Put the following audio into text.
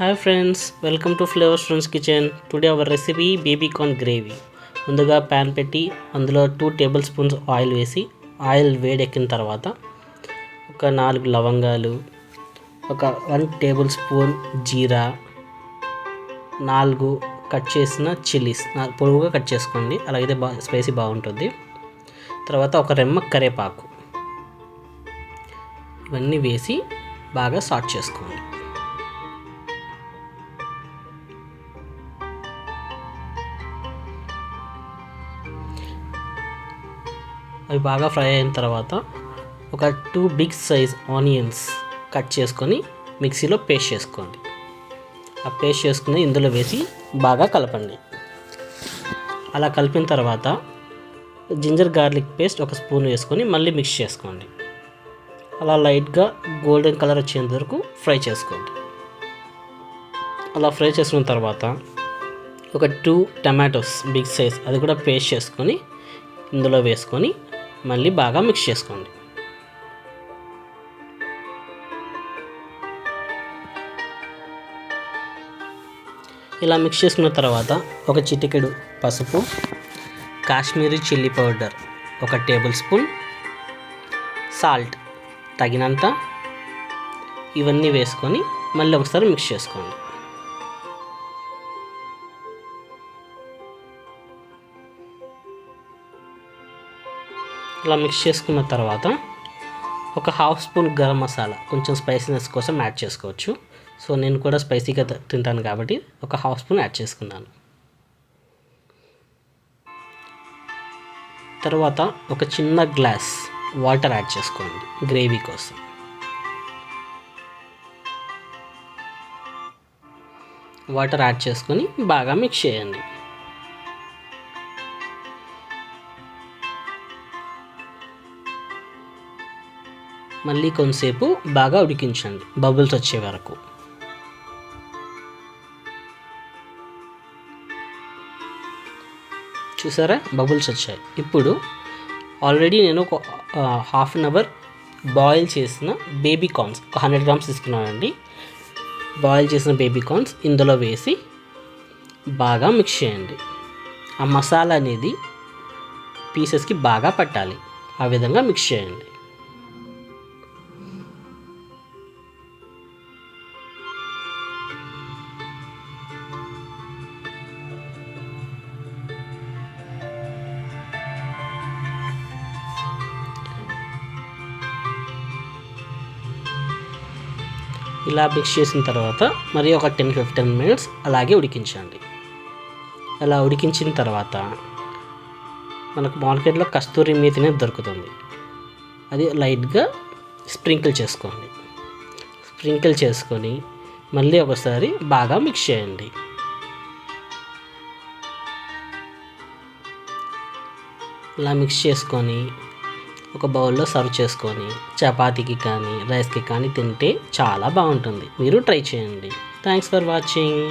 Hi friends, welcome to Flavors Friends Kitchen. Today our recipe baby corn gravy. ముందుగా pan పెట్టి అందులో 2 table spoons oil వేసి oil వేడెక్కిన తర్వాత ఒక 4 లవంగాలు, ఒక 1 టేబుల్ స్పూన్ జీరా, 4 కట్ చేసిన చిల్లీస్ పొడవుగా కట్ చేసుకోండి, అలాగైతే స్పైసీ బాగుంటుంది. తర్వాత ఒక రెమ్మ కరివేపాకు, ఇవన్నీ వేసి బాగా సాట్ చేసుకోండి. అవి బాగా ఫ్రై అయిన తర్వాత ఒక 2 బిగ్ సైజ్ ఆనియన్స్ కట్ చేసుకొని మిక్సీలో పేస్ట్ చేసుకోండి. ఆ పేస్ట్ చేసుకుని ఇందులో వేసి బాగా కలపండి. అలా కలిపిన తర్వాత జింజర్ గార్లిక్ పేస్ట్ ఒక స్పూన్ వేసుకొని మళ్ళీ మిక్స్ చేసుకోండి. అలా లైట్గా గోల్డెన్ కలర్ వచ్చేంత వరకు ఫ్రై చేసుకోండి. అలా ఫ్రై చేసుకున్న తర్వాత ఒక 2 టమాటోస్ బిగ్ సైజ్ అది కూడా పేస్ట్ చేసుకొని ఇందులో వేసుకొని మళ్ళీ బాగా మిక్స్ చేసుకోండి. ఇలా మిక్స్ చేసుకున్న తర్వాత ఒక చిటికెడు పసుపు, కాశ్మీరీ చిల్లీ పౌడర్ ఒక టేబుల్ స్పూన్, సాల్ట్ తగినంత, ఇవన్నీ వేసుకొని మళ్ళీ ఒకసారి మిక్స్ చేసుకోండి. ఇలా మిక్స్ చేసుకున్న తర్వాత ఒక హాఫ్ స్పూన్ గరం మసాలా కొంచెం స్పైసీనెస్ కోసం యాడ్ చేసుకోవచ్చు. సో నేను కూడా స్పైసీగా తింటాను కాబట్టి ఒక హాఫ్ స్పూన్ యాడ్ చేసుకున్నాను. తర్వాత ఒక చిన్న గ్లాస్ వాటర్ యాడ్ చేసుకోండి గ్రేవీ కోసం. వాటర్ యాడ్ చేసుకొని బాగా మిక్స్ చేయండి. మళ్ళీ కొంతసేపు బాగా ఉడికించండి బబుల్స్ వచ్చే వరకు. చూసారా, బబుల్స్ వచ్చాయి. ఇప్పుడు ఆల్రెడీ నేను ఒక హాఫ్ అన్ అవర్ బాయిల్ చేసిన బేబీ కార్న్స్ ఒక 100 గ్రామ్స్ తీసుకున్నానండి. బాయిల్ చేసిన బేబీ కార్న్స్ ఇందులో వేసి బాగా మిక్స్ చేయండి. ఆ మసాలా అనేది పీసెస్కి బాగా పట్టాలి, ఆ విధంగా మిక్స్ చేయండి. ఇలా మిక్స్ చేసిన తర్వాత మరి ఒక 10-15 మినిట్స్ అలాగే ఉడికించండి. అలా ఉడికించిన తర్వాత మనకు మార్కెట్లో కస్తూరి మేతి అనేది దొరుకుతుంది, అది లైట్గా స్ప్రింకిల్ చేసుకోండి. స్ప్రింకిల్ చేసుకొని మళ్ళీ ఒకసారి బాగా మిక్స్ చేయండి. ఇలా మిక్స్ చేసుకొని ఒక బౌల్లో సర్వ్ చేసుకొని చపాతీకి కానీ రైస్కి కానీ తింటే చాలా బాగుంటుంది. మీరు ట్రై చేయండి. Thanks for watching.